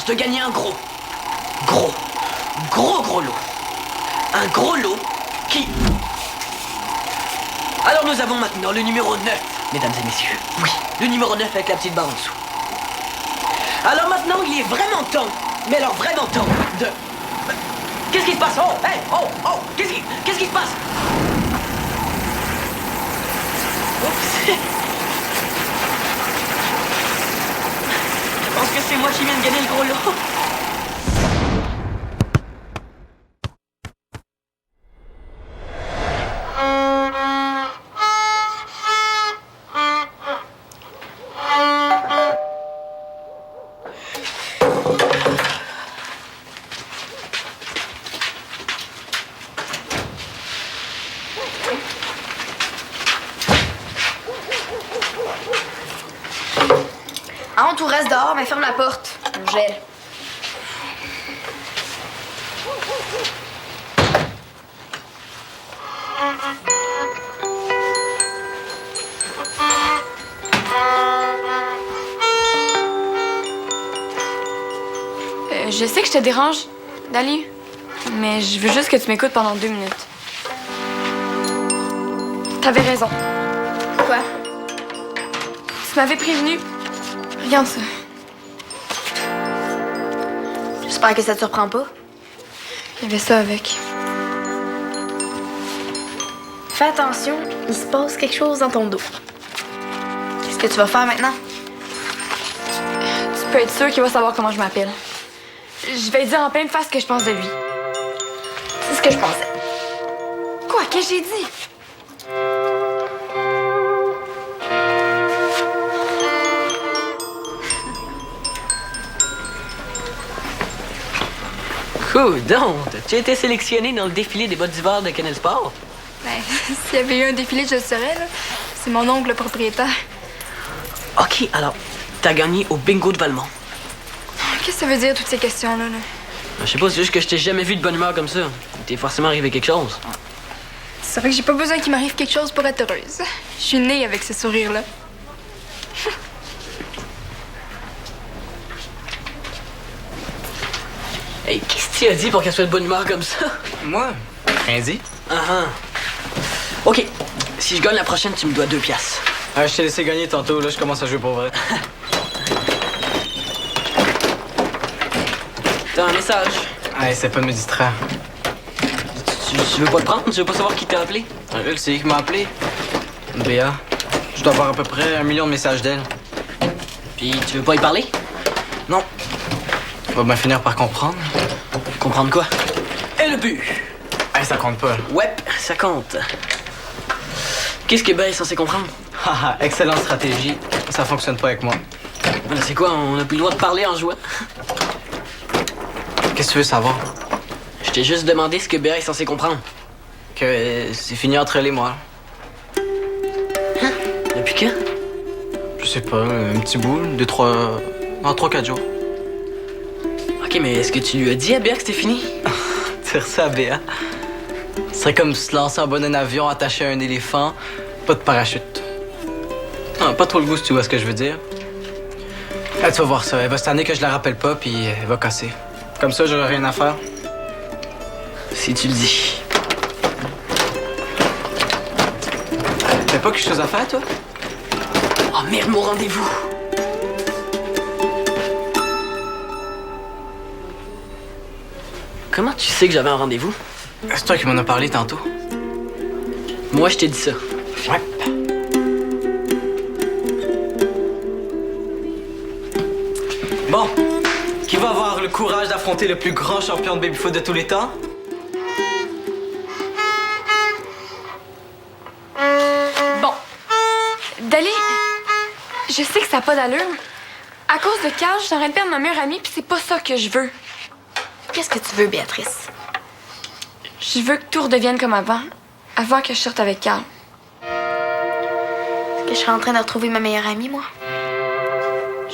chance de gagner un gros lot. Un gros lot qui... Alors nous avons maintenant le numéro 9, mesdames et messieurs. Oui, le numéro 9 avec la petite barre en dessous. Alors maintenant, il est vraiment temps, mais alors vraiment temps de... Qu'est-ce qui se passe? Oh, hey, oh, qu'est-ce qui se passe? Oups. Je pense que c'est moi qui viens de gagner le gros lot. Avant tout reste dehors, mais ferme la porte. On gèle. Je sais que je te dérange, Dali, mais je veux juste que tu m'écoutes pendant 2 minutes. T'avais raison. Quoi? Tu m'avais prévenu. Regarde ça. J'espère que ça te surprend pas. Il y avait ça avec. Fais attention, il se passe quelque chose dans ton dos. Qu'est-ce que tu vas faire maintenant? Tu peux être sûr qu'il va savoir comment je m'appelle. Je vais lui dire en pleine face ce que je pense de lui. C'est ce que je pensais. Quoi? Qu'est-ce que j'ai dit? Coudonc, tu as été sélectionné dans le défilé des bottes d'hiver de Canal Sport? Ben, s'il y avait eu un défilé, je le saurais, là. C'est mon oncle le propriétaire. OK, alors, t'as gagné au bingo de Valmont. Qu'est-ce que ça veut dire, toutes ces questions-là, là? Je sais pas, c'est juste que je t'ai jamais vu de bonne humeur comme ça. Il t'est forcément arrivé quelque chose. C'est vrai que j'ai pas besoin qu'il m'arrive quelque chose pour être heureuse. Je suis née avec ce sourire-là. Hey, qu'est-ce que tu as dit pour qu'elle soit de bonne humeur comme ça? Moi? Rien dit. OK, si je gagne la prochaine, tu me dois 2 piastres. Ah, je t'ai laissé gagner tantôt, là, je commence à jouer pour vrai. T'as un message. Ah, essaie pas de me distraire. Tu veux pas le prendre? Tu veux pas savoir qui t'a appelé? Elle, c'est qui m'a appelé? Béa. Je dois avoir à peu près 1 million de messages d'elle. Puis tu veux pas y parler? Non. On va bien finir par comprendre. Comprendre quoi? Et le but? Hey, ça compte pas. Ouais, ça compte. Qu'est-ce que Ben est censé comprendre? Haha, excellente stratégie. Ça fonctionne pas avec moi. Ben, c'est quoi? On a plus le droit de parler en jouant? Qu'est-ce que tu veux savoir? Je t'ai juste demandé ce que Ben est censé comprendre. Que c'est fini entre elle et moi. Depuis quand? Je sais pas, un petit bout, 3-4 jours. OK, mais est-ce que tu lui as dit à Béa que c'était fini? Dire ça à Béa. Ce serait comme se lancer en bas d'un avion attaché à un éléphant, pas de parachute. Ah, pas trop le goût si tu vois ce que je veux dire. Là, tu vas voir ça. Elle va cette année que je la rappelle pas, puis elle va casser. Comme ça, j'aurai rien à faire. Si tu le dis. T'as pas quelque chose à faire, toi? Oh merde, mon rendez-vous! Comment tu sais que j'avais un rendez-vous? C'est toi qui m'en as parlé tantôt. Moi, je t'ai dit ça. Ouais. Bon. Qui va avoir le courage d'affronter le plus grand champion de baby-foot de tous les temps? Bon. Dali, je sais que ça n'a pas d'allure. À cause de Carl, je suis en train de perdre ma meilleure amie, puis c'est pas ça que je veux. Qu'est-ce que tu veux, Béatrice? Je veux que tout redevienne comme avant que je sorte avec Carl. Est-ce que je serais en train de retrouver ma meilleure amie, moi?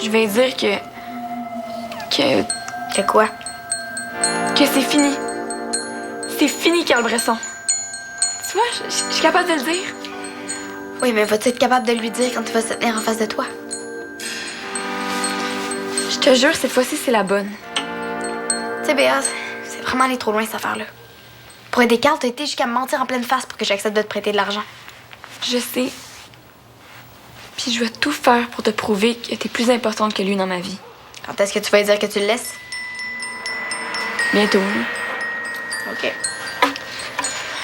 Je vais dire que Que quoi? c'est fini. C'est fini, Carl Bresson. Tu vois, je suis capable de le dire. Oui, mais vas-tu être capable de lui dire quand il va se tenir en face de toi? Je Je te jure, cette fois-ci, c'est la bonne. Tu sais, Béa, c'est vraiment aller trop loin, cette affaire-là. Pour aider Carl, t'as été jusqu'à me mentir en pleine face pour que j'accepte de te prêter de l'argent. Je sais. Puis je vais tout faire pour te prouver que t'es plus importante que lui dans ma vie. Quand est-ce que tu vas lui dire que tu le laisses? Bientôt. Hein? OK.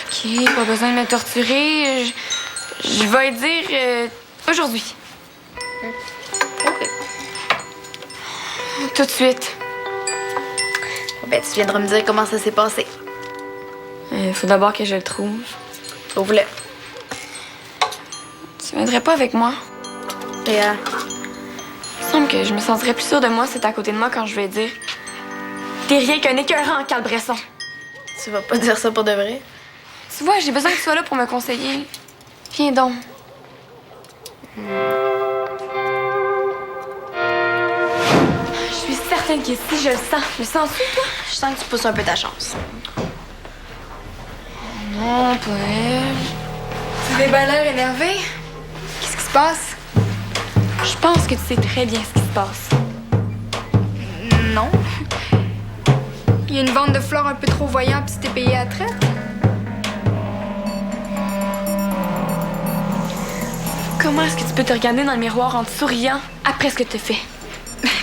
OK, pas besoin de me torturer. Je vais lui dire aujourd'hui. OK. Tout de suite. Ben, tu viendras me dire comment ça s'est passé. Faut d'abord que je le trouve. Trouve-le. Tu viendrais pas avec moi? Et Il me semble que je me sentirais plus sûre de moi si t'es à côté de moi quand je vais dire t'es rien qu'un écœurant, Carl Bresson. tu vas pas dire ça pour de vrai? Tu vois, j'ai besoin que tu sois là pour me conseiller. Viens donc. Je suis certaine que si je le sens. Le sens-tu, toi? Je sens que tu pousses un peu ta chance. Non, pas elle. Tu avais bien l'air énervé. Qu'est-ce qui se passe? Je pense que tu sais très bien ce qui se passe. Non. Il y a une vente de fleurs un peu trop voyant puis tu t'es payé à la traite. Comment est-ce que tu peux te regarder dans le miroir en te souriant après ce que tu fais?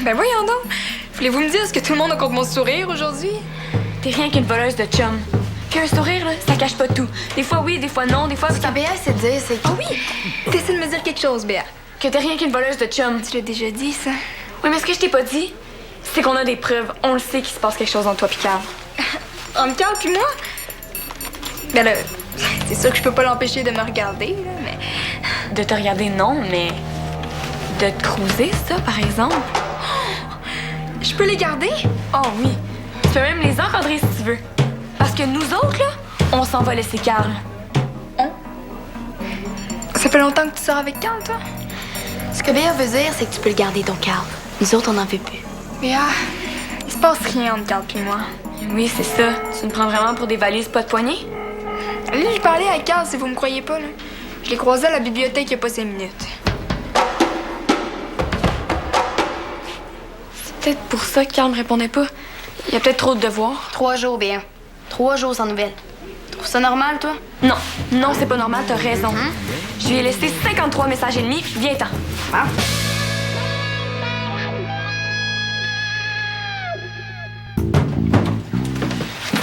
Ben voyons donc. Voulez-vous me dire ce que tout le monde a contre mon sourire aujourd'hui? T'es rien qu'une voleuse de chum. Puis un sourire, là, ça cache pas tout. Des fois oui, des fois non, des fois... Ce que Béa essaie de dire, c'est que... Ah oui! T'essaies de me dire quelque chose, Béa. Que t'es rien qu'une voleuse de chum. Tu l'as déjà dit, ça. Oui, mais ce que je t'ai pas dit, c'est qu'on a des preuves. On le sait qu'il se passe quelque chose entre toi pis Carl. Entre Carl puis moi? Ben là, c'est sûr que je peux pas l'empêcher de me regarder, là, mais... De te regarder, non, mais... De te cruiser, ça, par exemple. Je peux les garder? Oh oui. Tu peux même les encadrer si tu veux. Parce que nous autres, là, on s'en va laisser Carl. Ça fait longtemps que tu sors avec Carl, toi? Ce que Béa veut dire, c'est que tu peux le garder, ton Carl. Nous autres, on n'en veut plus. Béa, il se passe rien entre Carl puis moi. Oui, c'est ça. Tu me prends vraiment pour des valises pas de poignée? Là, je parlais à Carl, si vous me croyez pas, là. Je l'ai croisé à la bibliothèque il y a pas 5 minutes. C'est peut-être pour ça que Carl me répondait pas. Il y a peut-être trop de devoirs. 3 jours, Béa. 3 jours sans nouvelles. Tu trouves ça normal, toi? Non, non, c'est pas normal, t'as raison. Je lui ai laissé 53 messages et demi, viens-t'en. Ah.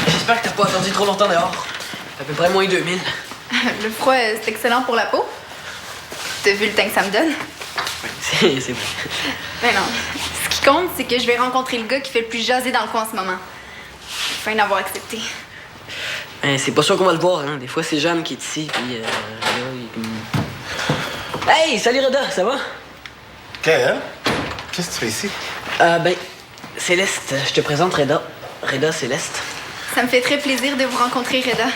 J'espère que t'as pas attendu trop longtemps dehors. À peu près moins 2000. Le froid, c'est excellent pour la peau. T'as vu le teint que ça me donne? C'est vrai. Mais non. Ce qui compte, c'est que je vais rencontrer le gars qui fait le plus jaser dans le coin en ce moment. Fin d'avoir accepté. C'est pas sûr qu'on va le voir, hein. Des fois, c'est Jeanne qui est ici, puis là, Hey, salut Reda, ça va? Qu'est-ce que tu fais ici? Ben, Céleste, je te présente Reda. Reda Céleste. Ça me fait très plaisir de vous rencontrer, Reda.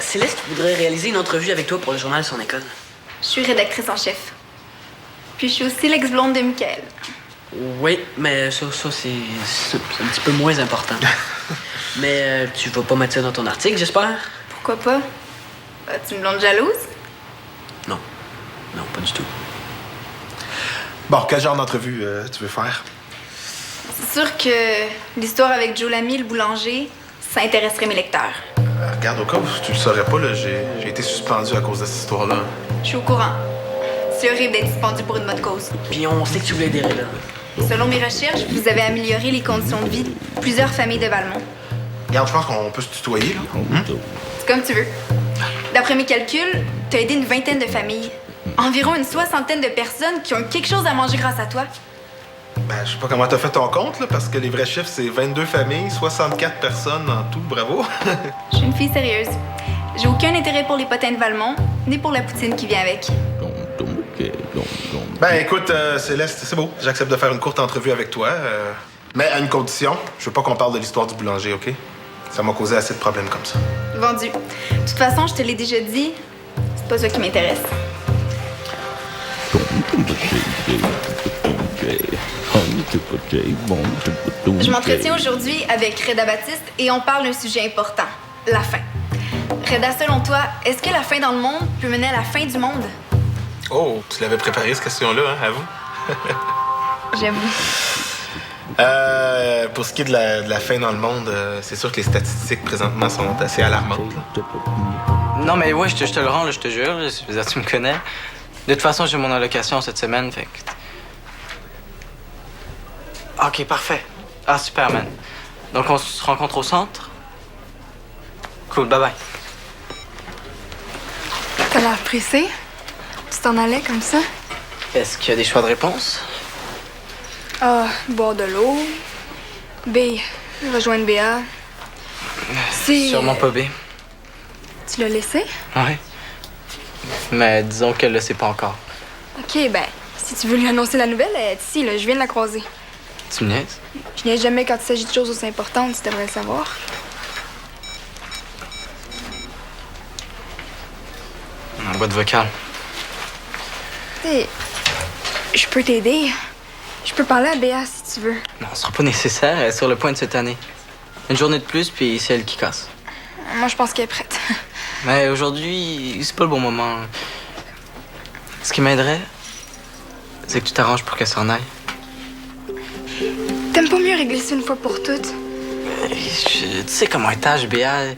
Céleste voudrait réaliser une entrevue avec toi pour le journal Son École. Je suis rédactrice en chef. Puis je suis aussi l'ex-blonde de Michael. Oui, mais ça c'est un petit peu moins important. Mais tu vas pas mettre ça dans ton article, j'espère? Pourquoi pas? As-tu une blonde jalouse? Non. Non, pas du tout. Bon, quel genre d'entrevue tu veux faire? C'est sûr que l'histoire avec Joe Lamy, le boulanger, ça intéresserait mes lecteurs. Regarde, au cas où tu le saurais pas, là, j'ai été suspendu à cause de cette histoire-là. Je suis au courant. C'est horrible d'être suspendu pour une bonne cause. Puis on sait que tu voulais aider Reda. Selon mes recherches, vous avez amélioré les conditions de vie de plusieurs familles de Valmont. Regarde, je pense qu'on peut se tutoyer, là. C'est comme tu veux. D'après mes calculs, t'as aidé une 20aine de familles. Environ une 60aine de personnes qui ont quelque chose à manger grâce à toi. Ben, je sais pas comment t'as fait ton compte, là, parce que les vrais chiffres, c'est 22 familles, 64 personnes en tout. Bravo! Je suis une fille sérieuse. J'ai aucun intérêt pour les potins de Valmont, ni pour la poutine qui vient avec. Ben, écoute, Céleste, c'est beau. J'accepte de faire une courte entrevue avec toi. Mais à une condition. Je veux pas qu'on parle de l'histoire du boulanger, OK? Ça m'a causé assez de problèmes comme ça. Vendu. De toute façon, je te l'ai déjà dit, c'est pas ça qui m'intéresse. Je m'entretiens aujourd'hui avec Reda Baptiste et on parle d'un sujet important, la faim. Reda, selon toi, est-ce que la faim dans le monde peut mener à la fin du monde? Oh, tu l'avais préparé, cette question-là, hein, avoue? J'avoue. Pour ce qui est de la faim dans le monde, c'est sûr que les statistiques présentement sont assez alarmantes. Là. Non, mais ouais, je te le rends, là, je te jure. Je veux dire, tu me connais. De toute façon, j'ai mon allocation cette semaine, fait que... OK, parfait. Ah, super, man. Donc, on se rencontre au centre? Cool, bye-bye. T'as l'air pressé. Tu t'en allais comme ça? Est-ce qu'il y a des choix de réponse? A, boire de l'eau. B, rejoindre Béa. C, Sûrement pas B. tu l'as laissé? Ouais. Mais disons qu'elle le sait pas encore. OK, ben, si tu veux lui annoncer la nouvelle, elle est ici, là. Je viens de la croiser. Tu me niaises? Je niaise jamais quand il s'agit de choses aussi importantes, tu devrais le savoir. En boîte vocale. Hey, je peux t'aider. Je peux parler à Béa si tu veux. Non, ce sera pas nécessaire. Elle est sur le point de cette année. Une journée de plus, puis c'est elle qui casse. Moi, je pense qu'elle est prête. Mais aujourd'hui, c'est pas le bon moment. Ce qui m'aiderait, c'est que tu t'arranges pour qu'elle s'en aille. T'aimes pas mieux régler ça une fois pour toutes? Tu sais comment est tâche, Béa.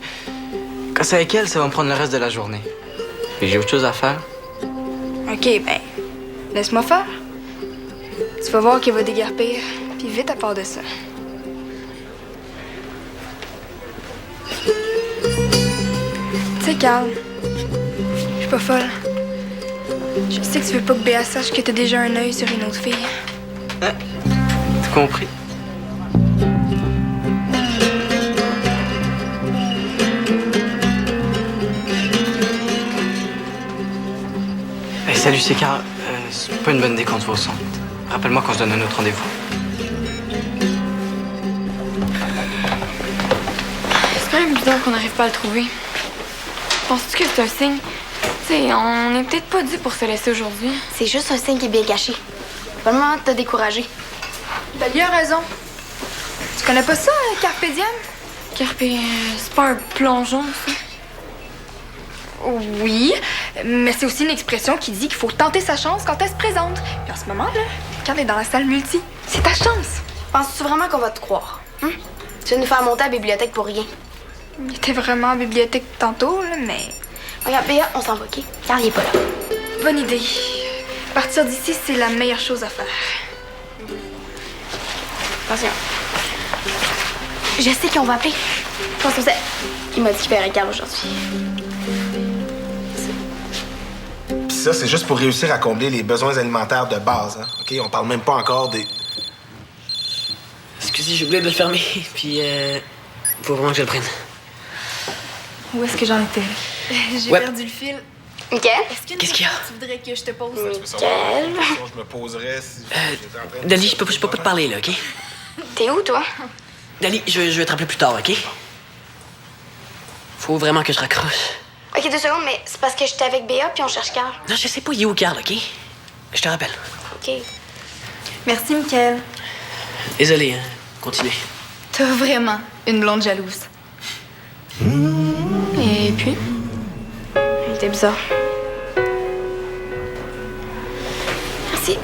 Quand c'est avec elle, ça va me prendre le reste de la journée. Et j'ai autre chose à faire. OK, ben, laisse-moi faire. Tu vas voir qu'elle va déguerpir, puis vite à part de ça. Tu sais, Carl, je suis pas folle. Je sais que tu veux pas que Béa sache que t'as déjà un œil sur une autre fille. Hein? T'as compris? Hey, salut, c'est Carl. C'est pas une bonne idée qu'on se voit au centre. Rappelle-moi quand je donne un autre rendez-vous. C'est quand même bizarre qu'on n'arrive pas à le trouver. Penses-tu que c'est un signe? Tu sais, on n'est peut-être pas dû pour se laisser aujourd'hui. C'est juste un signe qui est bien caché. Pas le moment de te décourager. T'as bien raison. Tu connais pas ça, Carpe Diem? Carpe, c'est pas un plongeon, ça? Oui, mais c'est aussi une expression qui dit qu'il faut tenter sa chance quand elle se présente. Puis en ce moment, là, Carl est dans la salle multi. C'est ta chance. Penses-tu vraiment qu'on va te croire? Hein? Tu veux nous faire monter à la bibliothèque pour rien? Il était vraiment en bibliothèque tantôt, là, mais... Regarde, Béa, on s'en va, OK? Carl, il est pas là. Bonne idée. Partir d'ici, c'est la meilleure chose à faire. Attention. Je sais qu'on va appeler. Pense au sel. Il m'a dit qu'il verrait Carl aujourd'hui. Puis ça, c'est juste pour réussir à combler les besoins alimentaires de base. Hein? OK? On parle même pas encore des... Excusez, j'ai oublié de le fermer. Puis, faut vraiment que je le prenne. Où est-ce que j'en étais? J'ai Ouais. perdu le fil. OK? Est-ce Qu'est-ce qu'il y a? Tu voudrais que je te pose? Tu veux savoir quelle question je me poserais si j'étais en train de... Dali, je peux pas te parler, là, OK? T'es où, toi? Dali, je vais te rappeler plus tard, OK? Faut vraiment que je raccroche. OK, 2 secondes, mais c'est parce que j'étais avec Béa puis on cherche Carl. Non, je sais pas, il est où, Carl, OK? Je te rappelle. OK. Merci, Mickaël. Désolé, hein. Continuez. T'as vraiment une blonde jalouse. Et puis? Il était bizarre. Merci.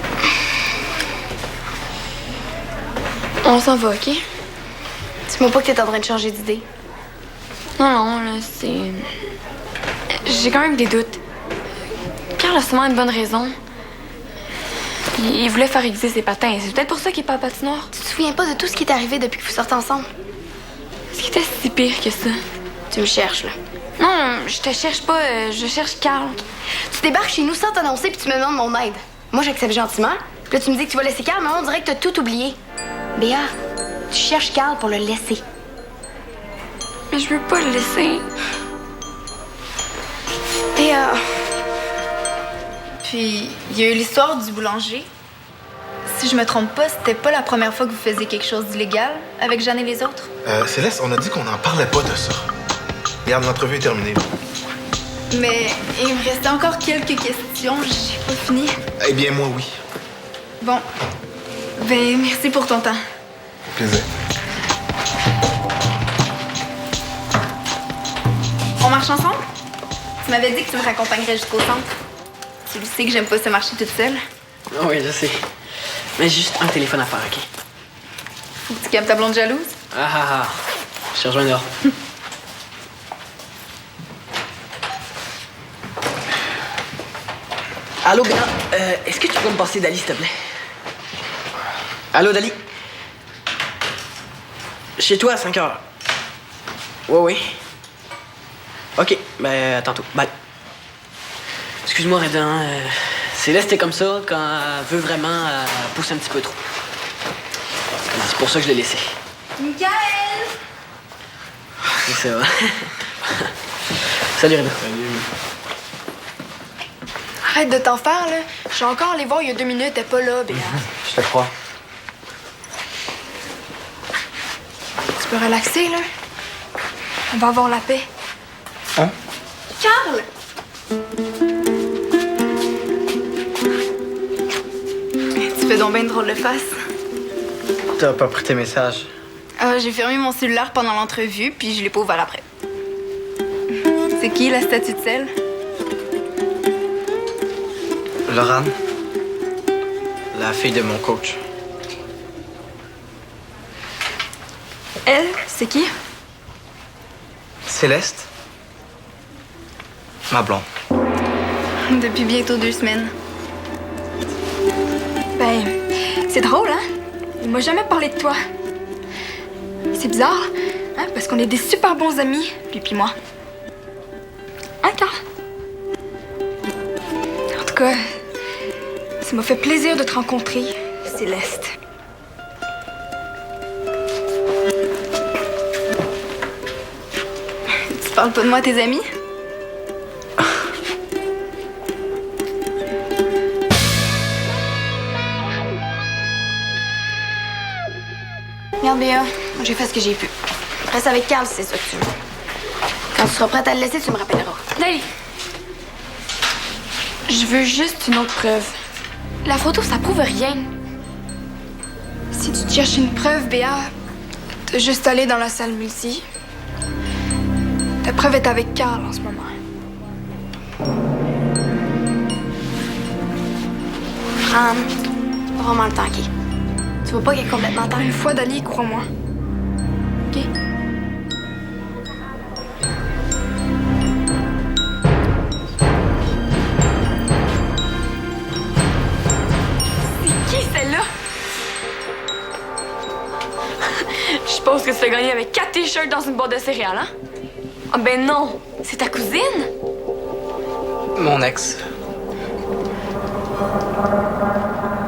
On s'en va, OK? Dis-moi pas que t'es en train de changer d'idée. Non, non, là, c'est... J'ai quand même des doutes. Carl a sûrement une bonne raison. Il voulait faire aiguiser ses patins. C'est peut-être pour ça qu'il est pas à patinoire. Tu te souviens pas de tout ce qui est arrivé depuis que vous sortez ensemble? Est-ce qu'il était si pire que ça? Tu me cherches, là. Non, je te cherche pas. Je cherche Carl. Tu débarques chez nous sans t'annoncer puis tu me demandes mon aide. Moi, j'accepte gentiment. Puis là, tu me dis que tu vas laisser Carl, mais on dirait que t'as tout oublié. Béa, tu cherches Carl pour le laisser. Mais je veux pas le laisser. Béa... Puis, il y a eu l'histoire du boulanger. Si je me trompe pas, c'était pas la première fois que vous faisiez quelque chose d'illégal avec Jeanne et les autres? Céleste, on a dit qu'on n'en parlait pas de ça. Regarde, l'entrevue est terminée. Mais il me restait encore quelques questions, j'ai pas fini. Eh bien, moi, oui. Bon. Ben, merci pour ton temps. Plaisir. On marche ensemble? Tu m'avais dit que tu me raccompagnerais jusqu'au centre. Tu le sais que j'aime pas se marcher toute seule. Oui, je sais. Mais j'ai juste un téléphone à faire, OK? Faut que tu calmes ta blonde jalouse. Ah ah ah. Je te rejoins dehors. Allô, Béa, est-ce que tu peux me passer Dali, s'il te plaît? Allô, Dali? Chez toi à 5 heures. Oui. OK, ben, à tantôt. Bye. Excuse-moi, Reda, Céleste est comme ça, quand elle veut vraiment, elle pousse un petit peu trop. C'est pour ça que je l'ai laissé. Michael! C'est ça. Salut, Reda. Arrête de t'en faire, là. Je suis encore allée voir il y a 2 minutes, t'es pas là, Béa. Je te crois. Tu peux relaxer, là? On va avoir la paix. Hein? Carl! Tu fais donc bien une drôle de face. T'as pas pris tes messages. J'ai fermé mon cellulaire pendant l'entrevue, puis je l'ai pas ouvert après. C'est qui, la statue de sel? Laurane, la fille de mon coach. Elle, c'est qui? Céleste, ma blonde. Depuis bientôt 2 semaines. Ben, c'est drôle, hein? Il m'a jamais parlé de toi. C'est bizarre, hein? Parce qu'on est des super bons amis, lui puis moi. Hein, Carl? En tout cas, ça m'a fait plaisir de te rencontrer, Céleste. Tu parles pas de moi à tes amis? Regarde, Béa, j'ai fait ce que j'ai pu. Reste avec Carl si c'est ça que tu veux. Quand tu seras prête à le laisser, tu me rappelleras. Dali! Je veux juste une autre preuve. La photo, ça prouve rien. Si tu te cherches une preuve, Béa, t'as juste allé dans la salle multi. Ta preuve est avec Carl en ce moment. Anne, c'est pas vraiment le tanker. Tu vois pas qu'elle est complètement tarée? Une fois, Dali, crois-moi. OK? C'est qui celle-là? Je suppose que tu t'as gagné avec 4 t-shirts dans une boîte de céréales, hein? Ah ben non, c'est ta cousine? Mon ex.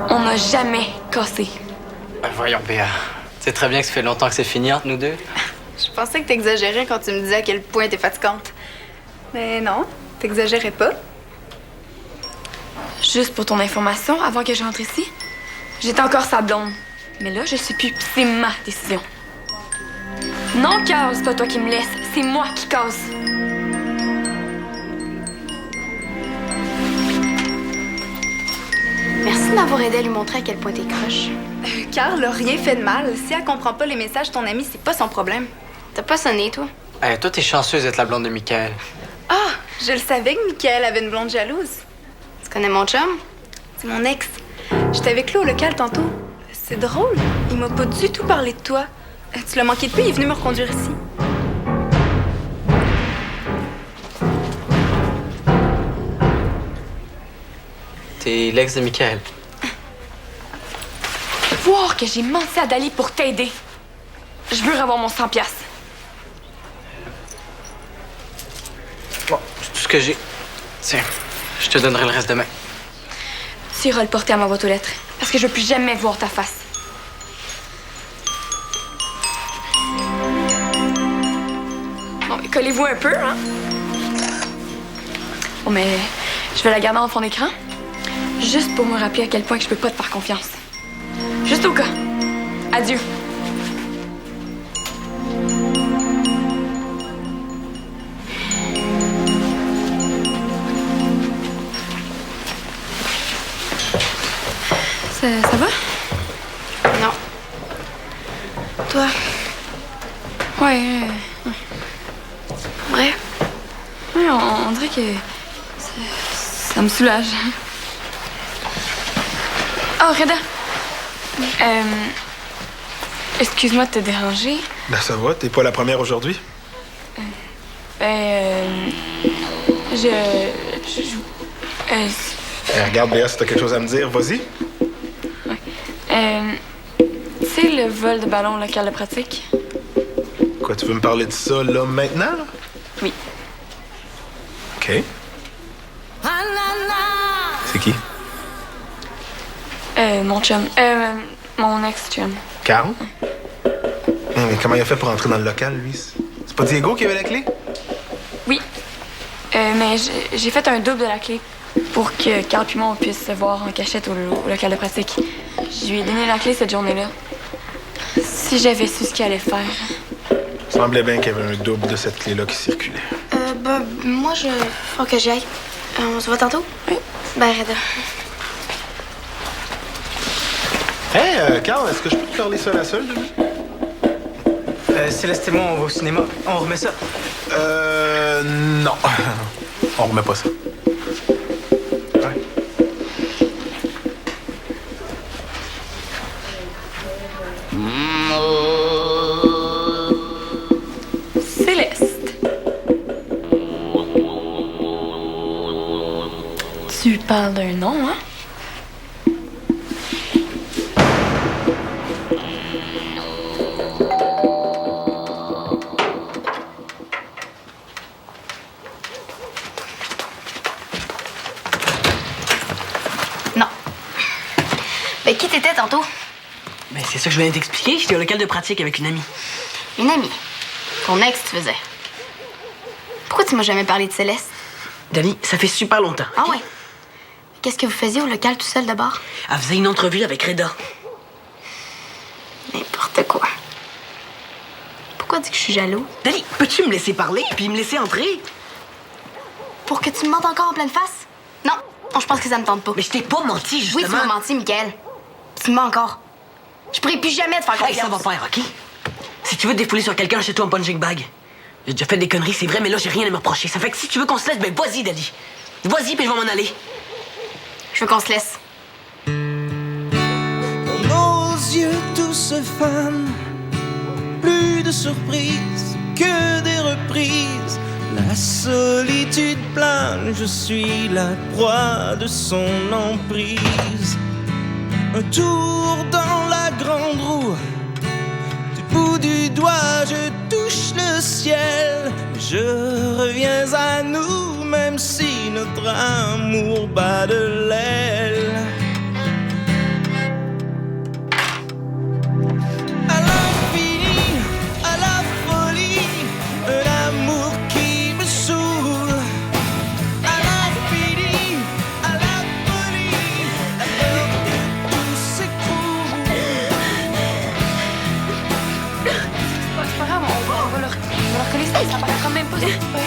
On n'a jamais cassé. Voyons, Béa. Tu sais très bien que ça fait longtemps que c'est fini entre nous deux. Je pensais que t'exagérais quand tu me disais à quel point t'es fatigante. Mais non, t'exagérais pas. Juste pour ton information, avant que je rentre ici, j'étais encore sa blonde. Mais là, je sais plus, pis c'est ma décision. Non, Carl, c'est pas toi qui me laisse, c'est moi qui casse. Merci de m'avoir aidé à lui montrer à quel point t'es croche. Carl a rien fait de mal. Si elle comprend pas les messages de ton ami, c'est pas son problème. T'as pas sonné, toi? Hey, toi, t'es chanceuse d'être la blonde de Michael. Ah, je le savais que Michael avait une blonde jalouse. Tu connais mon chum? C'est mon ex. J'étais avec lui au local tantôt. C'est drôle, il m'a pas du tout parlé de toi. Tu l'as manqué de peu, il est venu me reconduire ici. T'es l'ex de Michael. Voir que j'ai menti à Dali pour t'aider. Je veux revoir mon 100$. Bon, c'est tout ce que j'ai. Tiens, je te donnerai le reste demain. Tu iras le porter à ma boîte aux lettres. Parce que je veux plus jamais voir ta face. Bon, mais collez-vous un peu, hein? Bon, mais je vais la garder en fond d'écran. Juste pour me rappeler à quel point que je peux pas te faire confiance. Juste au cas. Adieu. Ça va? Non. Toi? Ouais. Ouais. Ouais, on dirait que ça me soulage. Oh, Reda. Excuse-moi de te déranger. Ben ça va, t'es pas la première aujourd'hui? Regarde, Béa, si t'as quelque chose à me dire, vas-y. Tu sais, le vol de ballon au local de pratique? Quoi, tu veux me parler de ça, là, maintenant, là? Oui. OK. C'est qui? Mon chum. Mon ex-chum. Carl? Mais comment il a fait pour entrer dans le local, lui? C'est pas Diego qui avait la clé? Oui. Mais j'ai fait un double de la clé pour que Carl et moi on puisse se voir en cachette au local de pratique. Je lui ai donné la clé cette journée-là. Si j'avais su ce qu'il allait faire. Il semblait bien qu'il y avait un double de cette clé-là qui circulait. Moi, faut que j'y aille. On se voit tantôt? Oui. Ben, Reda. Hey, Carl, est-ce que je peux te parler seul à seul, demain? Céleste et moi, on va au cinéma. On remet ça. Non. On remet pas ça. Ouais. Céleste. Tu parles d'un nom, hein? Non. Ben, qui t'étais tantôt? Ben, c'est ça que je viens de t'expliquer. J'étais au local de pratique avec une amie. Une amie. Ton ex, tu faisais. Pourquoi tu m'as jamais parlé de Céleste? Dani, ça fait super longtemps. Ah ouais? Qu'est-ce que vous faisiez au local tout seul d'abord? Elle faisait une entrevue avec Reda. N'importe quoi. Pourquoi dis que je suis jaloux? Dani, peux-tu me laisser parler puis me laisser entrer? Pour que tu me mentes encore en pleine face? Non, je pense que ça me tente pas. Mais je t'ai pas menti, justement. Oui, tu m'as menti, Mickaël. Tu me mens encore. Je pourrais plus jamais te faire confiance. Hey, ça va faire, OK? Si tu veux te défouler sur quelqu'un, achète-toi un punching bag. J'ai déjà fait des conneries, c'est vrai, mais là, j'ai rien à me reprocher. Ça fait que si tu veux qu'on se laisse, ben vas-y, Dali. Vas-y, puis je vais m'en aller. Je veux qu'on se laisse. Dans nos yeux tout se fane, plus de surprises que des reprises. La solitude plane, je suis la proie de son emprise. Un tour dans la grande roue, du bout du doigt je touche le ciel. Je reviens à nous, même si notre amour bat de l'aile. À l'infini, à la folie, un amour qui me saoule. À l'infini, à la folie, la peur que tout s'écroule. C'est pas grave, on va leur coller ça, ça paraîtra même pas. C'est pas grave.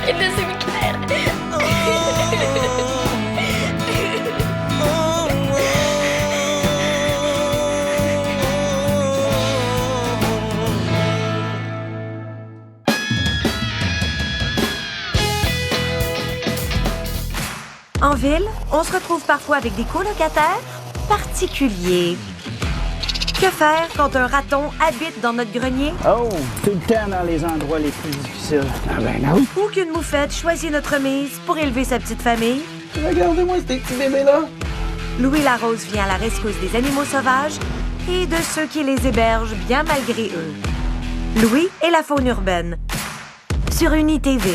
Et là, c'est Mickaël. En ville, on se retrouve parfois avec des colocataires particuliers. Que faire quand un raton habite dans notre grenier? Oh, tout le temps dans les endroits les plus difficiles. Ah ben non. Ou qu'une moufette choisit notre mise pour élever sa petite famille? Regardez-moi ces petits bébés-là. Louis Larose vient à la rescousse des animaux sauvages et de ceux qui les hébergent bien malgré eux. Louis et la faune urbaine. Sur UniTV.